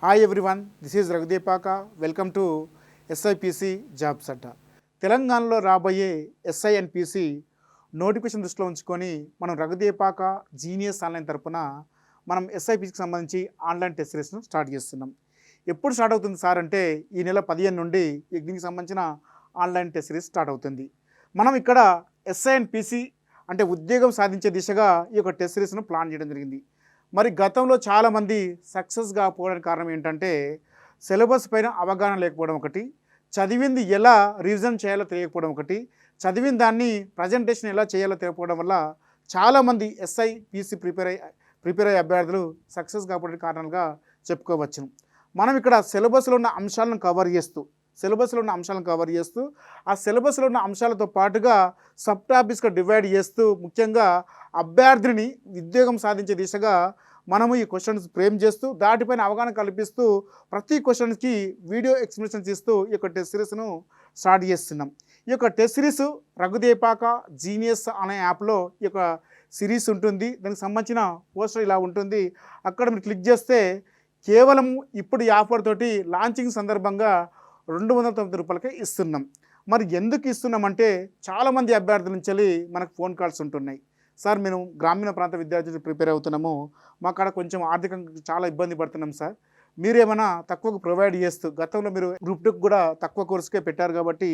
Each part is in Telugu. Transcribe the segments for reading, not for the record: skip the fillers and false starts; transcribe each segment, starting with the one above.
Hi everyone, this is Raghudeepaka. Welcome to SIPC jobs అడ్డా. తెలంగాణలో రాబోయే ఎస్ఐ అండ్ పిసి నోటిఫికేషన్ దృష్టిలో ఉంచుకొని మనం రఘుదీపాక జీనియస్ ఆన్లైన్ తరపున మనం ఎస్ఐపిసికి సంబంధించి ఆన్లైన్ టెస్ట్ సిరీస్ను స్టార్ట్ చేస్తున్నాం. ఎప్పుడు స్టార్ట్ అవుతుంది సార్ అంటే ఈ నెల 15 నుండి దీనికి సంబంధించిన ఆన్లైన్ టెస్ట్ సిరీస్ స్టార్ట్ అవుతుంది. మనం ఇక్కడ ఎస్ఐ అండ్ పిసి అంటే ఉద్యోగం సాధించే దిశగా ఈ యొక్క టెస్ట్ సిరీస్ను ప్లాన్ చేయడం జరిగింది. మరి గతంలో చాలామంది సక్సెస్ కాకపోవడానికి కారణం ఏంటంటే సిలబస్ పైన అవగాహన లేకపోవడం ఒకటి, చదివింది ఎలా రివిజన్ చేయాలో తెలియకపోవడం ఒకటి, చదివిన దాన్ని ప్రజెంటేషన్ ఎలా చేయాలో తెలియకపోవడం వల్ల చాలామంది ఎస్ఐ పీసీ ప్రిపేర్ అయ్యే అభ్యర్థులు సక్సెస్ కాకపోవడానికి కారణాలుగా చెప్పుకోవచ్చును. మనం ఇక్కడ సిలబస్లో ఉన్న అంశాలను కవర్ చేస్తూ ఆ సిలబస్లో ఉన్న అంశాలతో పాటుగా సబ్ టాపిక్స్గా డివైడ్ చేస్తూ ముఖ్యంగా అభ్యర్థిని ఉద్యోగం సాధించే దిశగా మనము ఈ క్వశ్చన్స్ ఫ్రేమ్ చేస్తూ దాటిపైన అవగాహన కల్పిస్తూ ప్రతి క్వశ్చన్కి వీడియో ఎక్స్ప్లెనేషన్స్ ఇస్తూ ఈ యొక్క టెస్ట్ సిరీస్ను స్టార్ట్ చేస్తున్నాం. ఈ యొక్క టెస్ట్ సిరీస్ రఘుదీపాక జీనియస్ అనే యాప్లో ఈ యొక్క సిరీస్ ఉంటుంది. దానికి సంబంధించిన పోస్టర్ ఇలా ఉంటుంది. అక్కడ మీరు క్లిక్ చేస్తే కేవలం ఇప్పుడు ఈ ఆఫర్ తోటి లాంచింగ్ సందర్భంగా 290 రూపాయలకే ఇస్తున్నాం. మరి ఎందుకు ఇస్తున్నామంటే చాలామంది అభ్యర్థుల నుంచి మనకు ఫోన్ కాల్స్ ఉంటున్నాయి. సార్, మేము గ్రామీణ ప్రాంత విద్యార్థులు ప్రిపేర్ అవుతున్నాము, మాకు అక్కడ కొంచెం ఆర్థికంగా చాలా ఇబ్బంది పడుతున్నాం సార్, మీరేమైనా తక్కువకు ప్రొవైడ్ చేస్తూ, గతంలో మీరు గ్రూప్ 2 కూడా తక్కువ కోర్సుకే పెట్టారు కాబట్టి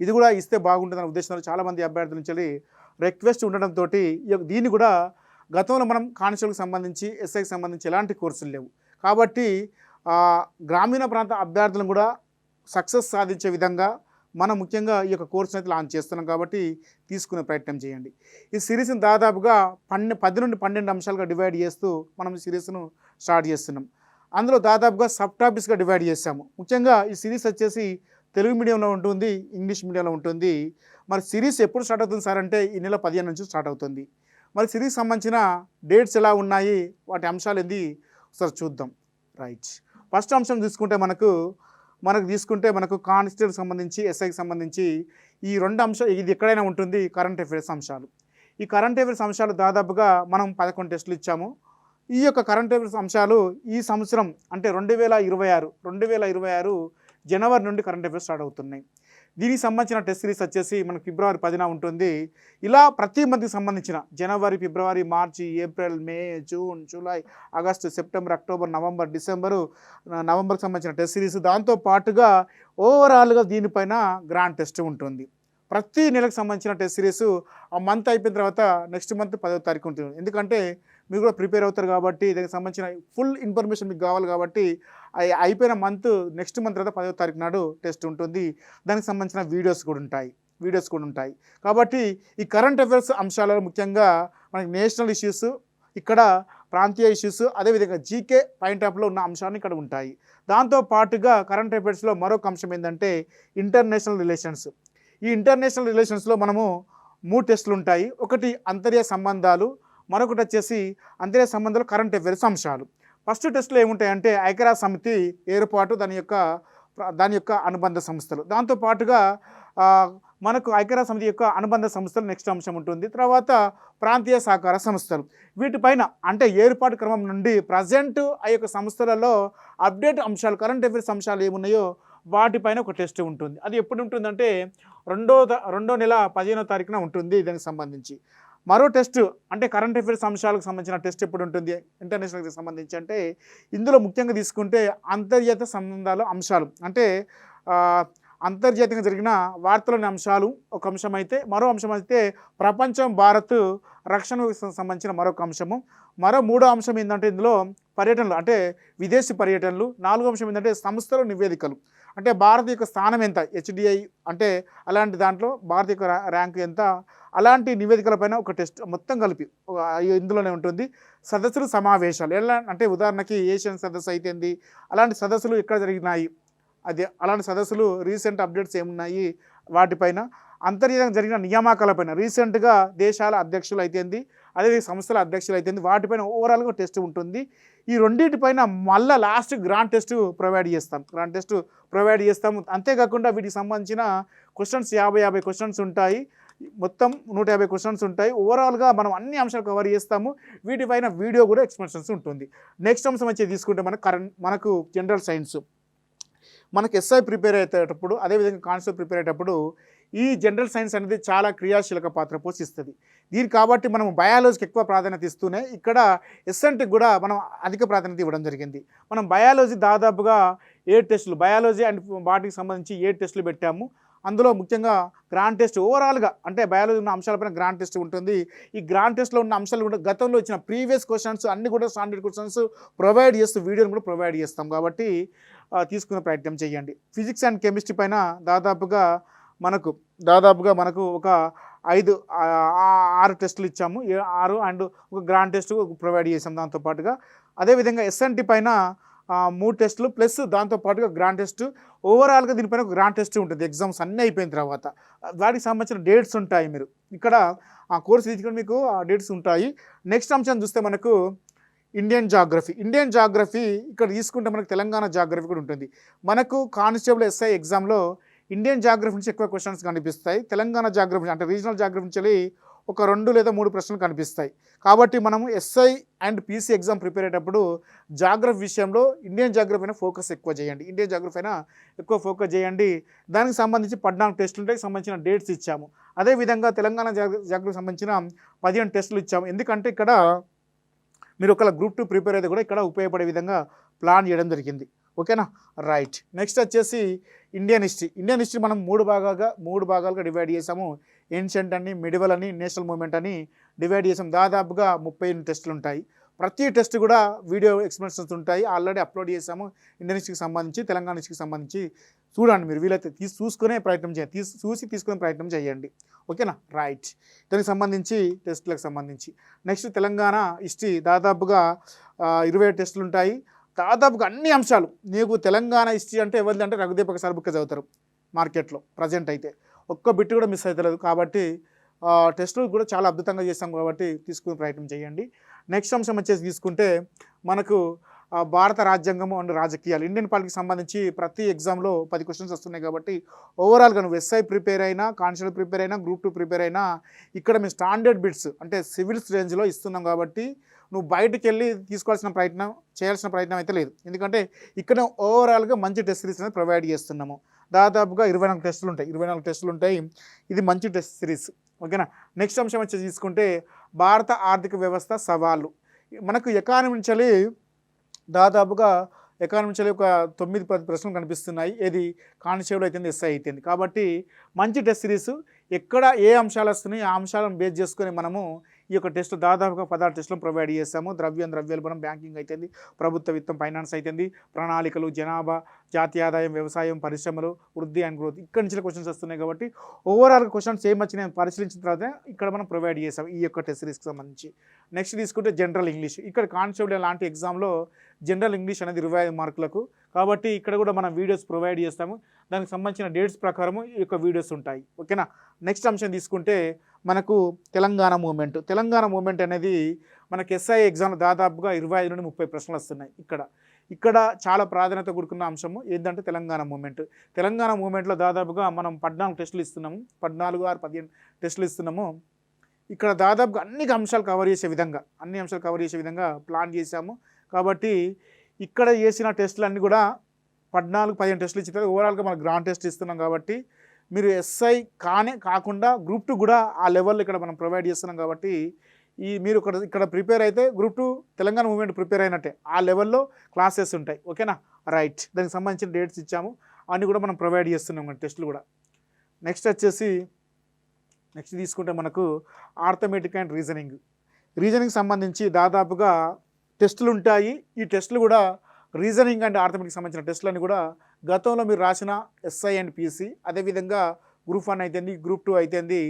ఇది కూడా ఇస్తే బాగుంటుందనే ఉద్దేశంలో చాలామంది అభ్యర్థుల నుంచి రిక్వెస్ట్ ఉండడంతో దీన్ని కూడా గతంలో మనం కానిస్టేబుల్కి సంబంధించి ఎస్ఐకి సంబంధించి ఎలాంటి కోర్సులు లేవు కాబట్టి గ్రామీణ ప్రాంత అభ్యర్థులను కూడా సక్సెస్ సాధించే విధంగా మనం ముఖ్యంగా ఈ యొక్క కోర్సును అయితే లాంచ్ చేస్తున్నాం కాబట్టి తీసుకునే ప్రయత్నం చేయండి. ఈ సిరీస్ని దాదాపుగా 10 నుండి 12 అంశాలుగా డివైడ్ చేస్తూ మనం ఈ సిరీస్ను స్టార్ట్ చేస్తున్నాం. అందులో దాదాపుగా సబ్ టాపిక్స్గా డివైడ్ చేస్తాము. ముఖ్యంగా ఈ సిరీస్ వచ్చేసి తెలుగు మీడియంలో ఉంటుంది, ఇంగ్లీష్ మీడియంలో ఉంటుంది. మరి సిరీస్ ఎప్పుడు స్టార్ట్ అవుతుంది సార్ అంటే ఈ నెల 15 నుంచి స్టార్ట్ అవుతుంది. మరి సిరీస్ సంబంధించిన డేట్స్ ఎలా ఉన్నాయి, వాటి అంశాలు ఏంది ఒకసారి చూద్దాం. రైట్, ఫస్ట్ అంశం తీసుకుంటే మనకు కానిస్టేబుల్ సంబంధించి ఎస్ఐకి సంబంధించి ఈ 2 అంశాలు ఇది ఎక్కడైనా ఉంటుంది. కరెంట్ అఫైర్స్ అంశాలు, ఈ కరెంట్ అఫైర్స్ అంశాలు దాదాపుగా మనం 11 టెస్టులు ఇచ్చాము. ఈ యొక్క కరెంట్ అఫైర్స్ అంశాలు ఈ సంవత్సరం అంటే 2026 జనవరి నుండి కరెంట్ అఫైర్స్ స్టార్ట్ అవుతున్నాయి. దీనికి సంబంధించిన టెస్ట్ సిరీస్ వచ్చేసి మనకు ఫిబ్రవరి 10న ఉంటుంది. ఇలా ప్రతి మంత్కి సంబంధించిన జనవరి, ఫిబ్రవరి, మార్చి, April, May, June, July, August, September, October, November, December, నవంబర్కి సంబంధించిన టెస్ట్ సిరీస్, దాంతో పాటుగా ఓవరాల్గా దీనిపైన గ్రాండ్ టెస్ట్ ఉంటుంది. ప్రతి నెలకు సంబంధించిన టెస్ట్ సిరీస్ ఆ మంత్ అయిపోయిన తర్వాత నెక్స్ట్ మంత్ 10వ తారీఖు ఉంటుంది. ఎందుకంటే మీరు కూడా ప్రిపేర్ అవుతారు కాబట్టి దానికి సంబంధించిన ఫుల్ ఇన్ఫర్మేషన్ మీకు కావాలి కాబట్టి అయిపోయిన మంత్ నెక్స్ట్ మంత్ తర్వాత 10వ తారీఖు నాడు టెస్ట్ ఉంటుంది. దానికి సంబంధించిన వీడియోస్ కూడా ఉంటాయి. కాబట్టి ఈ కరెంట్ అఫైర్స్ అంశాలలో ముఖ్యంగా మనకి నేషనల్ ఇష్యూస్, ఇక్కడ ప్రాంతీయ ఇష్యూస్, అదేవిధంగా జీకే పాయింట్ ఆఫ్లో ఉన్న అంశాన్ని ఇక్కడ ఉంటాయి. దాంతో పాటుగా కరెంట్ అఫైర్స్లో మరొక అంశం ఏంటంటే ఇంటర్నేషనల్ రిలేషన్స్. ఈ ఇంటర్నేషనల్ రిలేషన్స్లో మనము 3 టెస్టులు ఉంటాయి. ఒకటి అంతర్య సంబంధాలు, మరొకటి వచ్చేసి అంతర్య సంబంధాలు కరెంట్ అఫైర్స్ అంశాలు. ఫస్ట్ టెస్ట్లో ఏముంటాయంటే ఐక్యరాజ్య సమితి ఏర్పాటు, దాని యొక్క అనుబంధ సంస్థలు, దాంతోపాటుగా మనకు ఐక్యరాజ్య సమితి యొక్క అనుబంధ సంస్థలు నెక్స్ట్ అంశం ఉంటుంది. తర్వాత ప్రాంతీయ సహకార సంస్థలు, వీటిపైన అంటే ఏర్పాటు క్రమం నుండి ప్రజెంట్ ఆ యొక్క సంస్థలలో అప్డేట్ అంశాలు, కరెంట్ అఫైర్స్ అంశాలు ఏమున్నాయో వాటిపైన ఒక టెస్ట్ ఉంటుంది. అది ఎప్పుడు ఉంటుందంటే రెండో నెల 15వ తారీఖున ఉంటుంది. దానికి సంబంధించి మరో టెస్ట్ అంటే కరెంట్ అఫైర్స్ అంశాలకు సంబంధించిన టెస్ట్ ఎప్పుడు ఉంటుంది ఇంటర్నేషనల్కి సంబంధించి అంటే ఇందులో ముఖ్యంగా తీసుకుంటే అంతర్జాతీయ సంబంధాలు అంశాలు, అంటే అంతర్జాతీయంగా జరిగిన వార్తలోని అంశాలు ఒక అంశం అయితే, మరో అంశం అయితే ప్రపంచం, భారత్, రక్షణకు సంబంధించిన మరొక అంశము. మరో 3వ అంశం ఏంటంటే ఇందులో పర్యటనలు అంటే విదేశీ పర్యటనలు. 4వ అంశం ఏంటంటే సంస్థల నివేదికలు, అంటే భారత్ యొక్క స్థానం ఎంత, HDI అంటే అలాంటి దాంట్లో భారత్ యొక్క ర్యాంక్ ఎంత, అలాంటి నివేదికలపైన ఒక టెస్ట్ మొత్తం కలిపి ఇందులోనే ఉంటుంది. సదస్సులు, సమావేశాలు ఎలా అంటే ఉదాహరణకి ఏషియన్ సదస్సు అయితేంది, అలాంటి సదస్సులు ఎక్కడ జరిగినాయి, అలాంటి సదస్సులు రీసెంట్ అప్డేట్స్ ఏమున్నాయి వాటిపైన, అంతర్జాతీయంగా జరిగిన నియామకాలపైన రీసెంట్గా దేశాల అధ్యక్షులు అయితేంది, అదే సంస్థల అధ్యక్షులు అయితేంది, వాటిపైన ఓవరాల్గా టెస్ట్ ఉంటుంది. ఈ రెండింటిపైన మళ్ళీ లాస్ట్ గ్రాండ్ టెస్ట్ ప్రొవైడ్ చేస్తాము. అంతేకాకుండా వీటికి సంబంధించిన క్వశ్చన్స్ 50 క్వశ్చన్స్ ఉంటాయి. మొత్తం 150 క్వశ్చన్స్ ఉంటాయి. ఓవరాల్గా మనం అన్ని అంశాలు కవర్ చేస్తాము. వీటిపైన వీడియో కూడా ఎక్స్‌ప్లనేషన్స్ ఉంటుంది. నెక్స్ట్ అంశం వచ్చి తీసుకుంటే మనకు జనరల్ సైన్స్. మనకు ఎస్ఐ ప్రిపేర్ అయ్యేటప్పుడు, అదేవిధంగా కానిస్టేబుల్ ప్రిపేర్ అయ్యేటప్పుడు ఈ జనరల్ సైన్స్ అనేది చాలా క్రియాశీలక పాత్ర పోషిస్తుంది. దీనికి కాబట్టి మనం బయాలజీకి ఎక్కువ ప్రాధాన్యత ఇస్తూనే ఇక్కడ ఎస్ఎన్టీకి కూడా మనం అధిక ప్రాధాన్యత ఇవ్వడం జరిగింది. మనం బయాలజీ దాదాపుగా 7 టెస్టులు, బయాలజీ అండ్ వాటికి సంబంధించి 7 టెస్టులు పెట్టాము. అందులో ముఖ్యంగా గ్రాండ్ టెస్ట్ ఓవరాల్గా అంటే బయాలజీ ఉన్న అంశాలపైన గ్రాండ్ టెస్ట్ ఉంటుంది. ఈ గ్రాండ్ టెస్ట్లో ఉన్న అంశాలు కూడా గతంలో ఇచ్చిన ప్రీవియస్ క్వశ్చన్స్ అన్ని కూడా స్టాండర్డ్ క్వశ్చన్స్ ప్రొవైడ్ చేస్తూ వీడియోని కూడా ప్రొవైడ్ చేస్తాం. కాబట్టి తీసుకునే ప్రయత్నం చేయండి. ఫిజిక్స్ అండ్ కెమిస్ట్రీ పైన దాదాపుగా మనకు ఒక 6 టెస్టులు ఇచ్చాము. 6 అండ్ ఒక గ్రాండ్ టెస్ట్ ప్రొవైడ్ చేసాం దాంతోపాటుగా. అదేవిధంగా ఎస్ఎన్టీ పైన 3 టెస్టులు ప్లస్ దాంతోపాటుగా గ్రాండ్ టెస్ట్. ఓవరాల్గా దీనిపైన ఒక గ్రాండ్ టెస్ట్ ఉంటుంది. ఎగ్జామ్స్ అన్నీ అయిపోయిన తర్వాత వాటికి సంబంధించిన డేట్స్ ఉంటాయి. మీరు ఇక్కడ ఆ కోర్సు తీసుకొని మీకు ఆ డేట్స్ ఉంటాయి. నెక్స్ట్ అంశం చూస్తే మనకు ఇండియన్ జాగ్రఫీ ఇక్కడ తీసుకుంటే మనకు తెలంగాణ జాగ్రఫీ కూడా ఉంటుంది. మనకు కానిస్టేబుల్ ఎస్ఐ ఎగ్జామ్లో ఇండియన్ జాగ్రఫీ నుంచి ఎక్కువ క్వశ్చన్స్ కనిపిస్తాయి. తెలంగాణ జాగ్రఫీ అంటే రీజనల్ జాగ్రఫీ నుంచి ఒక 2 లేదా 3 ప్రశ్నలు కనిపిస్తాయి. కాబట్టి మనము SI and PC exam prepare అయ్యేటప్పుడు జాగ్రఫీ విషయంలో ఇండియన్ జాగ్రఫీ అయినా ఫోకస్ ఎక్కువ చేయండి. దానికి సంబంధించి 14 టెస్టులు ఉంటాయి. సంబంధించిన డేట్స్ ఇచ్చాము. అదేవిధంగా తెలంగాణ జాగ్రఫీ సంబంధించిన 15 టెస్టులు ఇచ్చాము. ఎందుకంటే ఇక్కడ మీరు ఒకవేళ గ్రూప్ 2 ప్రిపేర్ అయితే కూడా ఇక్కడ ఉపయోగపడే విధంగా ప్లాన్ చేయడం జరిగింది. ఓకేనా, రైట్. నెక్స్ట్ వచ్చేసి ఇండియన్ హిస్టరీ మనం 3 భాగాలుగా డివైడ్ చేసాము. ఏన్షియంట్ అని, మిడివల్ అని, నేషనల్ మూవ్మెంట్ అని డివైడ్ చేసాం. దాదాపుగా 38 టెస్టులు ఉంటాయి. ప్రతి టెస్ట్ కూడా వీడియో ఎక్స్‌ప్లనేషన్స్ ఉంటాయి. ఆల్రెడీ అప్లోడ్ చేసాము. ఇండియన్ హిస్టరీకి సంబంధించి, తెలంగాణ హిస్టరీకి సంబంధించి చూడండి. మీరు వీలైతే తీసుకునే ప్రయత్నం చేయండి. ఓకేనా, రైట్. దానికి సంబంధించి టెస్టులకు సంబంధించి నెక్స్ట్ తెలంగాణ హిస్టరీ దాదాపుగా 27 టెస్టులు ఉంటాయి. దాదాపుగా అన్ని అంశాలు నీకు తెలంగాణ హిస్టరీ అంటే ఎవరిది అంటే రఘుదీపక్ సార్ బుక్ చదువుతారు మార్కెట్లో ప్రజెంట్ అయితే. ఒక్క బిట్ కూడా మిస్ అవుతలేదు. కాబట్టి టెస్టులు కూడా చాలా అద్భుతంగా చేస్తాం కాబట్టి తీసుకునే ప్రయత్నం చేయండి. నెక్స్ట్ అంశం వచ్చేసి తీసుకుంటే మనకు భారత రాజ్యాంగము అండ్ రాజకీయాలు, ఇండియన్ పాలిటిక్స్ సంబంధించి ప్రతి ఎగ్జామ్లో 10 క్వశ్చన్స్ వస్తున్నాయి. కాబట్టి ఓవరాల్గా నువ్వు ఎస్ఐ ప్రిపేర్ అయినా, కానిస్టేబుల్ ప్రిపేర్ అయినా, గ్రూప్ 2 ప్రిపేర్ అయినా ఇక్కడ మేము స్టాండర్డ్ బిట్స్ అంటే సివిల్స్ రేంజ్లో ఇస్తున్నాం. కాబట్టి నువ్వు బయటికి వెళ్ళి చేయాల్సిన ప్రయత్నం అయితే లేదు. ఎందుకంటే ఇక్కడ ఓవరాల్గా మంచి టెస్ట్ సిరీస్ అనేది ప్రొవైడ్ చేస్తున్నాము. దాదాపుగా 24 టెస్టులు ఉంటాయి. ఇది మంచి టెస్ట్ సిరీస్. ఓకేనా. నెక్స్ట్ అంశం వచ్చి తీసుకుంటే భారత ఆర్థిక వ్యవస్థ సవాళ్ళు. మనకు ఎకానమీ నుంచి దాదాపుగా ఒక 9-10 ప్రశ్నలు కనిపిస్తున్నాయి. ఏది కానిస్టేబుల్ అయితేంది, ఎస్ఐ అయితేంది. కాబట్టి మంచి టెస్ట్ సిరీస్. ఎక్కడ ఏ అంశాలు వస్తున్నాయి ఆ అంశాలను బేస్ చేసుకొని మనము ఈ యొక్క టెస్ట్ దాదాపుగా 16 టెస్టులను ప్రొవైడ్ చేస్తాము. ద్రవ్యోల్బణం, బ్యాంకింగ్ అయితేంది, ప్రభుత్వ విత్తం, ఫైనాన్స్ అయితేంది, ప్రణాళికలు, జనాభా, జాతీయ ఆదాయం, వ్యవసాయం, పరిశ్రమలు, వృద్ధి అండ్ గ్రోత్, ఇక్కడి నుంచి క్వశ్చన్స్ వస్తున్నాయి. కాబట్టి ఓవరాల్ క్వశ్చన్స్ ఏం వచ్చినాయి పరిశీలించిన తర్వాత ఇక్కడ మనం ప్రొవైడ్ చేస్తాం ఈ యొక్క టెస్ట్ సిరీస్కి సంబంధించి. నెక్స్ట్ తీసుకుంటే జనరల్ ఇంగ్లీష్. ఇక్కడ కానిస్టేబుల్ లాంటి ఎగ్జామ్లో జనరల్ ఇంగ్లీష్ అనేది 25 మార్కులకు. కాబట్టి ఇక్కడ కూడా మనం వీడియోస్ ప్రొవైడ్ చేస్తాము. దానికి సంబంధించిన డేట్స్ ప్రకారము ఈ యొక్క వీడియోస్ ఉంటాయి. ఓకేనా. నెక్స్ట్ అంశం తీసుకుంటే మనకు తెలంగాణ మూవ్మెంట్ అనేది మనకి ఎస్ఐ ఎగ్జామ్లో దాదాపుగా 25 నుండి 30 ప్రశ్నలు వస్తున్నాయి. ఇక్కడ చాలా ప్రాధాన్యత కూడుకున్న అంశము ఏంటంటే తెలంగాణ మూవ్మెంట్లో దాదాపుగా మనం 14 టెస్టులు ఇస్తున్నాము. 15 టెస్టులు ఇస్తున్నాము. ఇక్కడ దాదాపుగా అన్ని అంశాలు కవర్ చేసే విధంగా ప్లాన్ చేశాము. కాబట్టి ఇక్కడ చేసిన టెస్టులు అన్నీ కూడా 14-15 టెస్టులు ఇచ్చిన తర్వాత ఓవరాల్గా మనం గ్రాండ్ టెస్ట్ ఇస్తున్నాం. కాబట్టి మీరు ఎస్ఐ కాకుండా గ్రూప్ 2 కూడా ఆ లెవెల్లో ఇక్కడ మనం ప్రొవైడ్ చేస్తున్నాం. కాబట్టి మీరు ఇక్కడ ప్రిపేర్ అయితే గ్రూప్ 2 తెలంగాణ మూవ్మెంట్ ప్రిపేర్ అయినట్టే ఆ లెవెల్లో క్లాసెస్ ఉంటాయి. ఓకేనా, రైట్. దానికి సంబంధించిన డేట్స్ ఇచ్చాము. అన్నీ కూడా మనం ప్రొవైడ్ చేస్తున్నాం టెస్టులు కూడా. నెక్స్ట్ తీసుకుంటే మనకు ఆర్థమెటిక్ అండ్ రీజనింగ్ సంబంధించి దాదాపుగా టెస్టులు ఉంటాయి. ఈ టెస్టులు కూడా రీజనింగ్ అండ్ ఆర్థమెటిక్ సంబంధించిన టెస్టులన్నీ కూడా గతంలో మీరు రాసిన ఎస్ఐ అండ్ పీసీ, అదేవిధంగా గ్రూప్ 1 అయితేంది, గ్రూప్ 2 అయితేంది,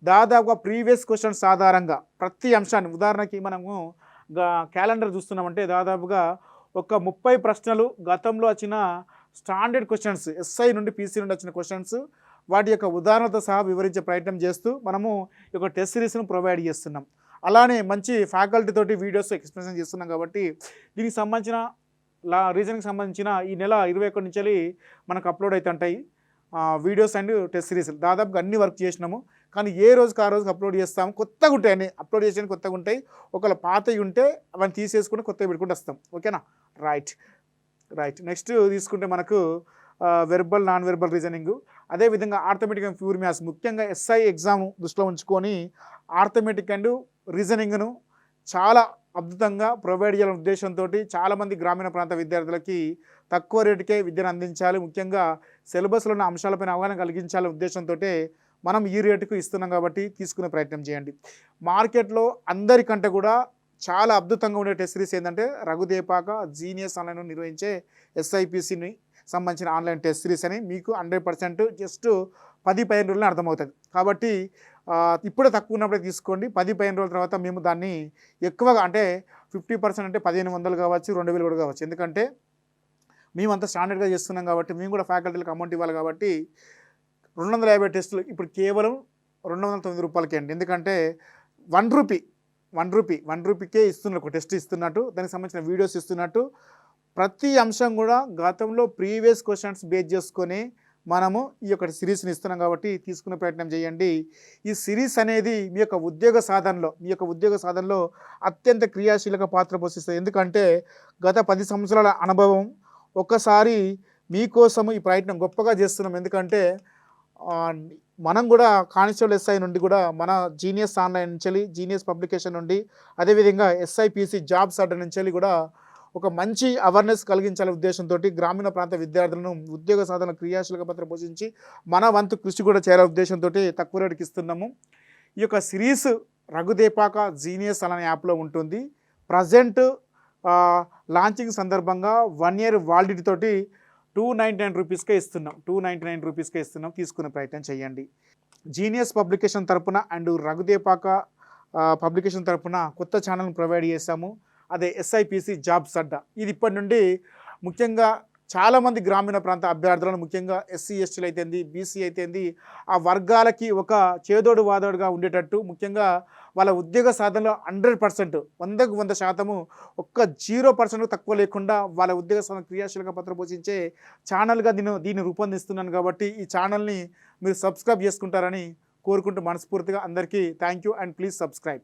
దాదాపుగా ప్రీవియస్ క్వశ్చన్స్ ఆధారంగా ప్రతి అంశాన్ని, ఉదాహరణకి మనము క్యాలెండర్ చూస్తున్నామంటే దాదాపుగా ఒక 30 ప్రశ్నలు గతంలో వచ్చిన స్టాండర్డ్ క్వశ్చన్స్, ఎస్ఐ నుండి పీసీ నుండి వచ్చిన క్వశ్చన్స్, వాటి యొక్క ఉదాహరణతో సహా వివరించే ప్రయత్నం చేస్తూ మనము ఈ యొక్క టెస్ట్ సిరీస్ను ప్రొవైడ్ చేస్తున్నాం. అలానే మంచి ఫ్యాకల్టీ తోటి వీడియోస్ ఎక్స్ప్లెనేషన్ చేస్తున్నాం. కాబట్టి దీనికి సంబంధించిన రీజనింగ్ సంబంధించిన ఈ నెల 21 నుంచి మనకు అప్లోడ్ అవుతుంటాయి. వీడియోస్ అండ్ టెస్ట్ సిరీస్ దాదాపుగా అన్ని వర్క్ చేసినాము. కానీ ఏ రోజుకి ఆ రోజుకి అప్లోడ్ చేస్తాము. కొత్తగా ఉంటాయి అన్ని అప్లోడ్ చేసేవి కొత్తగా ఉంటాయి. ఒకవేళ పాతవి ఉంటే అవన్నీ తీసేసుకుని కొత్తవి పెట్టుకుంటూ వస్తాం. ఓకేనా? రైట్. నెక్స్ట్ తీసుకుంటే మనకు వెర్బల్ నాన్ వెర్బల్ రీజనింగ్, అదేవిధంగా ఆర్థమెటిక్ అండ్ ప్యూర్ మ్యాథ్స్, ముఖ్యంగా ఎస్ఐ ఎగ్జామ్ దృష్టిలో ఉంచుకొని ఆర్థమెటిక్ అండ్ రీజనింగ్ను చాలా అద్భుతంగా ప్రొవైడ్ చేయాలనే ఉద్దేశంతో చాలామంది గ్రామీణ ప్రాంత విద్యార్థులకి తక్కువ రేటుకే విద్యను అందించాలి, ముఖ్యంగా సిలబస్లో ఉన్న అంశాలపైన అవగాహన కలిగించాలనే ఉద్దేశంతో మనం ఈ రేటుకు ఇస్తున్నాం కాబట్టి తీసుకునే ప్రయత్నం చేయండి. మార్కెట్లో అందరికంటే కూడా చాలా అద్భుతంగా ఉండే టెస్ట్ సిరీస్ ఏంటంటే రఘుదేపాక జీనియస్ ఆన్లైన్ నిర్వహించే SIPCని సంబంధించిన ఆన్లైన్ టెస్ట్ సిరీస్ అని మీకు 100% జస్ట్ 10-15 రోజుల్లో అర్థమవుతుంది. కాబట్టి ఇప్పుడే తక్కువ ఉన్నప్పుడే తీసుకోండి. 10-15 రోజుల తర్వాత మేము దాన్ని ఎక్కువగా అంటే 50% అంటే 1500 కావచ్చు, 2000 కూడా కావచ్చు. ఎందుకంటే మేము అంత స్టాండర్డ్గా చేస్తున్నాం కాబట్టి, మేము కూడా ఫ్యాకల్టీలకు అమౌంట్ ఇవ్వాలి కాబట్టి 250 టెస్టులు ఇప్పుడు కేవలం 209 రూపాయలకే అండి. ఎందుకంటే వన్ రూపీకే ఇస్తున్నారు, ఒక టెస్ట్ ఇస్తున్నట్టు, దానికి సంబంధించిన వీడియోస్ ఇస్తున్నట్టు, ప్రతి అంశం కూడా గతంలో ప్రీవియస్ క్వశ్చన్స్ బేస్ చేసుకొని మనము ఈ యొక్క సిరీస్ని ఇస్తున్నాం కాబట్టి తీసుకునే ప్రయత్నం చేయండి. ఈ సిరీస్ అనేది మీ యొక్క ఉద్యోగ సాధనలో అత్యంత క్రియాశీలక పాత్ర పోషిస్తుంది. ఎందుకంటే గత 10 సంవత్సరాల అనుభవం ఒక్కసారి మీకోసము ఈ ప్రయత్నం గొప్పగా చేస్తున్నాం. ఎందుకంటే మనం కూడా కానిస్టేబుల్ SI నుండి కూడా మన జీనియస్ ఆన్లైన్ నుంచి, జీనియస్ పబ్లికేషన్ నుండి, అదేవిధంగా SIPC జాబ్స్ అడ్డా నుంచి కూడా ఒక మంచి అవేర్నెస్ కలిగించాలనే ఉద్దేశంతో గ్రామీణ ప్రాంత విద్యార్థులను ఉద్యోగ సాధన క్రియాశీలక పాత్ర పోషించి మన వంతు కృషి కూడా చేయాలనే ఉద్దేశంతో తక్కువ రేటుకి ఇస్తున్నాము. ఈ యొక్క సిరీస్ రఘుదేపాక జీనియస్ అనే యాప్లో ఉంటుంది. ప్రజెంట్ లాంచింగ్ సందర్భంగా 1 year వాలిడిటీ తోటి 299 రూపీస్కే ఇస్తున్నాం. 299 రూపీస్కే ఇస్తున్నాం. తీసుకునే ప్రయత్నం చేయండి. జీనియస్ పబ్లికేషన్ తరపున అండ్ రఘుదేపాక పబ్లికేషన్ తరపున కొత్త ఛానల్ని ప్రొవైడ్ చేశాము. అదే SIPC జాబ్స్ అడ్డా. ఇది ఇప్పటి నుండి ముఖ్యంగా చాలామంది గ్రామీణ ప్రాంత అభ్యర్థులను, ముఖ్యంగా SC STలు అయితేంది, BC అయితేంది, ఆ వర్గాలకి ఒక చేదోడు వాదోడుగా ఉండేటట్టు, ముఖ్యంగా వాళ్ళ ఉద్యోగ సాధనలో 100%, 100కు 100% ఒక్క 0% తక్కువ లేకుండా వాళ్ళ ఉద్యోగ సాధన క్రియాశీలక పాత్ర పోషించే ఛానల్గా దీన్ని రూపొందిస్తున్నాను. కాబట్టి ఈ ఛానల్ని మీరు సబ్స్క్రైబ్ చేసుకుంటారని కోరుకుంటూ మనస్ఫూర్తిగా అందరికీ thank you and please subscribe.